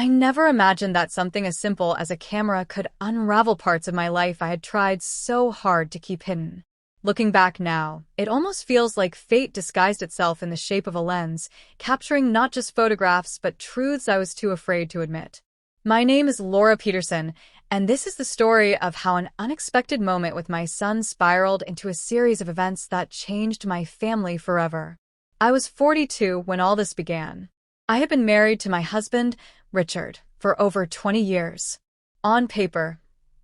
I never imagined that something as simple as a camera could unravel parts of my life I had tried so hard to keep hidden. Looking back now, it almost feels like fate disguised itself in the shape of a lens, capturing not just photographs but truths I was too afraid to admit. My name is Laura Peterson, and this is the story of how an unexpected moment with my son spiraled into a series of events that changed my family forever. I was 42 when all this began. I had been married to my husband, Richard, for over 20 years. On paper,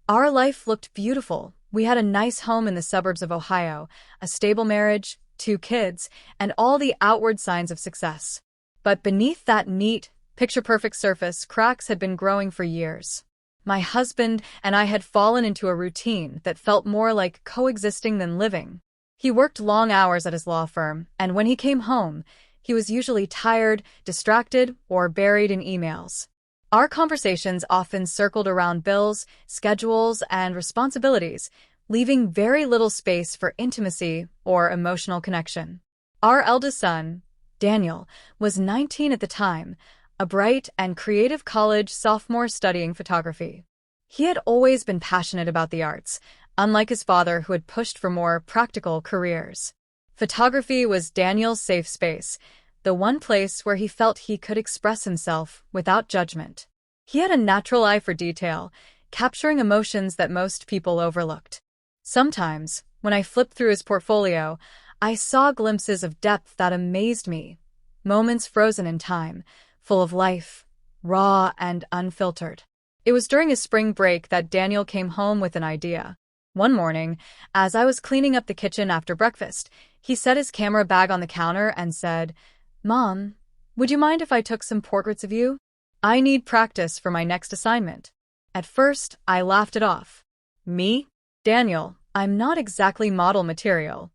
our life looked beautiful. We had a nice home in the suburbs of Ohio, a stable marriage, 2 kids, and all the outward signs of success. But beneath that neat, picture-perfect surface, cracks had been growing for years. My husband and I had fallen into a routine that felt more like coexisting than living. He worked long hours at his law firm, and when he came home, he was usually tired, distracted, or buried in emails. Our conversations often circled around bills, schedules, and responsibilities, leaving very little space for intimacy or emotional connection. Our eldest son, Daniel, was 19 at the time, a bright and creative college sophomore studying photography. He had always been passionate about the arts, unlike his father who had pushed for more practical careers. Photography was Daniel's safe space, the one place where he felt he could express himself without judgment. He had a natural eye for detail, capturing emotions that most people overlooked. Sometimes, when I flipped through his portfolio, I saw glimpses of depth that amazed me, moments frozen in time, full of life, raw and unfiltered. It was during his spring break that Daniel came home with an idea. One morning, as I was cleaning up the kitchen after breakfast, he set his camera bag on the counter and said, "Mom, would you mind if I took some portraits of you? I need practice for my next assignment." At first, I laughed it off. Me? Daniel, I'm not exactly model material.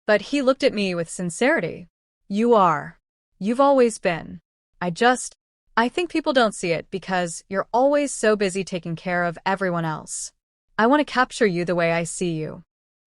But he looked at me with sincerity. You are. You've always been. I think people don't see it because you're always so busy taking care of everyone else. I want to capture you the way I see you.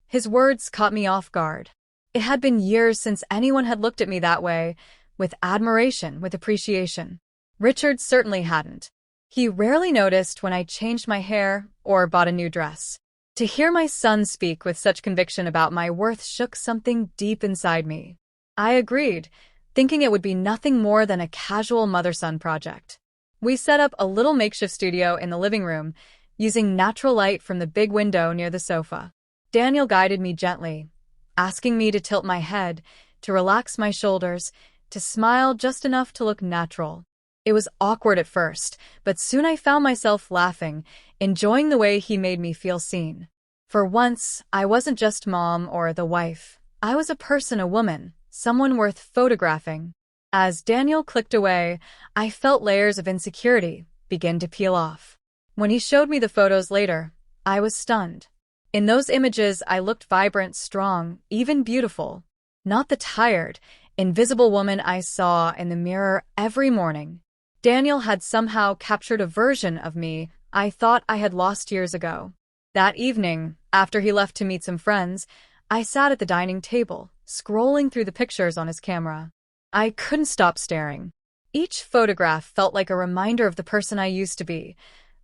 His words caught me off guard. It had been years since anyone had looked at me that way, with admiration, with appreciation. Richard certainly hadn't. He rarely noticed when I changed my hair or bought a new dress. To hear my son speak with such conviction about my worth shook something deep inside me. I agreed, thinking it would be nothing more than a casual mother-son project. We set up a little makeshift studio in the living room, using natural light from the big window near the sofa. Daniel guided me gently, asking me to tilt my head, to relax my shoulders, to smile just enough to look natural. It was awkward at first, but soon I found myself laughing, enjoying the way he made me feel seen. For once, I wasn't just mom or the wife. I was a person, a woman, someone worth photographing. As Daniel clicked away, I felt layers of insecurity begin to peel off. When he showed me the photos later, I was stunned. In those images, I looked vibrant, strong, even beautiful. Not the tired, invisible woman I saw in the mirror every morning. Daniel had somehow captured a version of me I thought I had lost years ago. That evening, after he left to meet some friends, I sat at the dining table, scrolling through the pictures on his camera. I couldn't stop staring. Each photograph felt like a reminder of the person I used to be,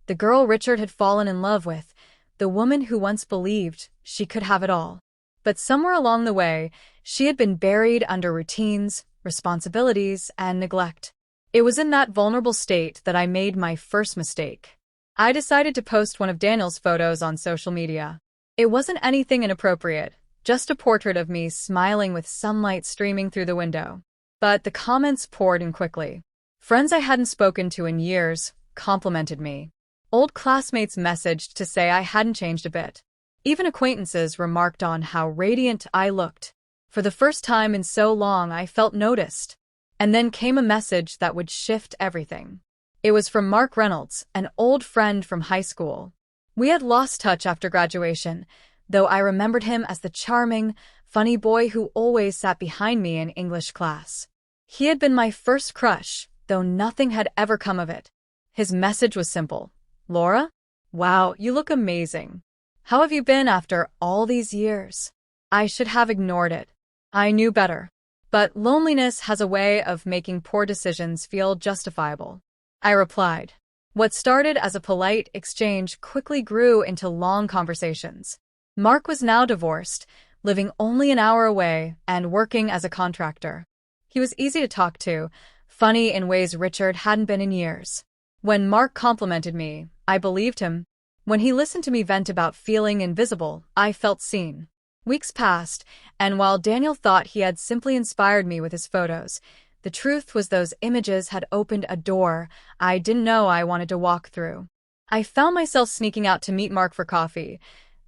the girl Richard had fallen in love with, the woman who once believed she could have it all. But somewhere along the way, she had been buried under routines, responsibilities, and neglect. It was in that vulnerable state that I made my first mistake. I decided to post one of Daniel's photos on social media. It wasn't anything inappropriate, just a portrait of me smiling with sunlight streaming through the window. But the comments poured in quickly. Friends I hadn't spoken to in years complimented me. Old classmates messaged to say I hadn't changed a bit. Even acquaintances remarked on how radiant I looked. For the first time in so long, I felt noticed. And then came a message that would shift everything. It was from Mark Reynolds, an old friend from high school. We had lost touch after graduation, though I remembered him as the charming, funny boy who always sat behind me in English class. He had been my first crush, though nothing had ever come of it. His message was simple. "Laura? Wow, you look amazing. How have you been after all these years?" I should have ignored it. I knew better. But loneliness has a way of making poor decisions feel justifiable. I replied. What started as a polite exchange quickly grew into long conversations. Mark was now divorced, living only an hour away and working as a contractor. He was easy to talk to, funny in ways Richard hadn't been in years. When Mark complimented me, I believed him. When he listened to me vent about feeling invisible, I felt seen. Weeks passed, and while Daniel thought he had simply inspired me with his photos, the truth was those images had opened a door I didn't know I wanted to walk through. I found myself sneaking out to meet Mark for coffee,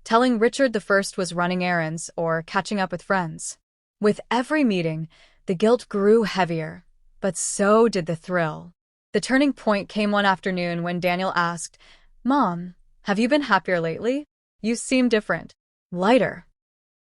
telling Richard the first was running errands or catching up with friends. With every meeting, the guilt grew heavier, but so did the thrill. The turning point came one afternoon when Daniel asked, "Mom, have you been happier lately? You seem different. Lighter."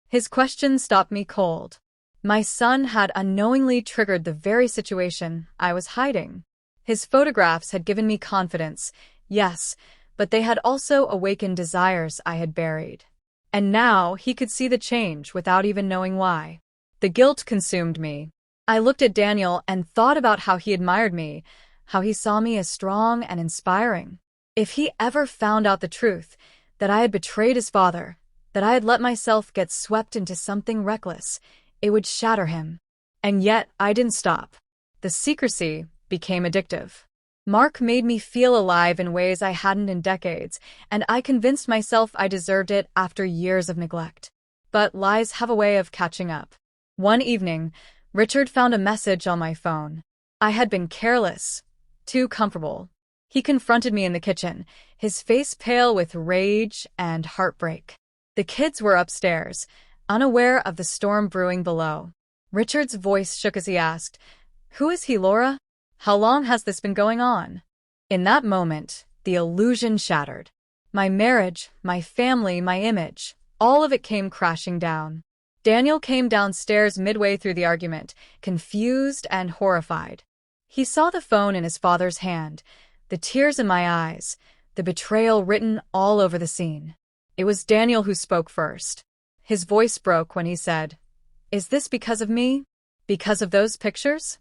His question stopped me cold. My son had unknowingly triggered the very situation I was hiding. His photographs had given me confidence, yes, but they had also awakened desires I had buried. And now he could see the change without even knowing why. The guilt consumed me. I looked at Daniel and thought about how he admired me, how he saw me as strong and inspiring. If he ever found out the truth, that I had betrayed his father, that I had let myself get swept into something reckless, it would shatter him. And yet, I didn't stop. The secrecy became addictive. Mark made me feel alive in ways I hadn't in decades, and I convinced myself I deserved it after years of neglect. But lies have a way of catching up. One evening, Richard found a message on my phone. I had been careless, too comfortable. He confronted me in the kitchen, his face pale with rage and heartbreak. The kids were upstairs, unaware of the storm brewing below. Richard's voice shook as he asked, "Who is he, Laura? How long has this been going on?" In that moment, the illusion shattered. My marriage, my family, my image, all of it came crashing down. Daniel came downstairs midway through the argument, confused and horrified. He saw the phone in his father's hand, the tears in my eyes, the betrayal written all over the scene. It was Daniel who spoke first. His voice broke when he said, "Is this because of me? Because of those pictures?"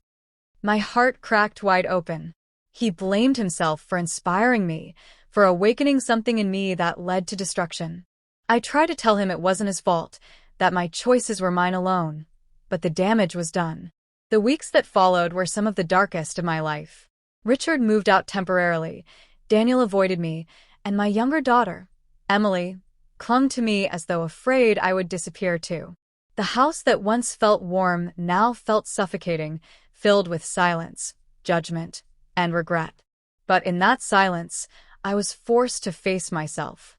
My heart cracked wide open. He blamed himself for inspiring me, for awakening something in me that led to destruction. I tried to tell him it wasn't his fault, that my choices were mine alone, but the damage was done. The weeks that followed were some of the darkest of my life. Richard moved out temporarily, Daniel avoided me, and my younger daughter, Emily, clung to me as though afraid I would disappear too. The house that once felt warm now felt suffocating, filled with silence, judgment, and regret. But in that silence, I was forced to face myself.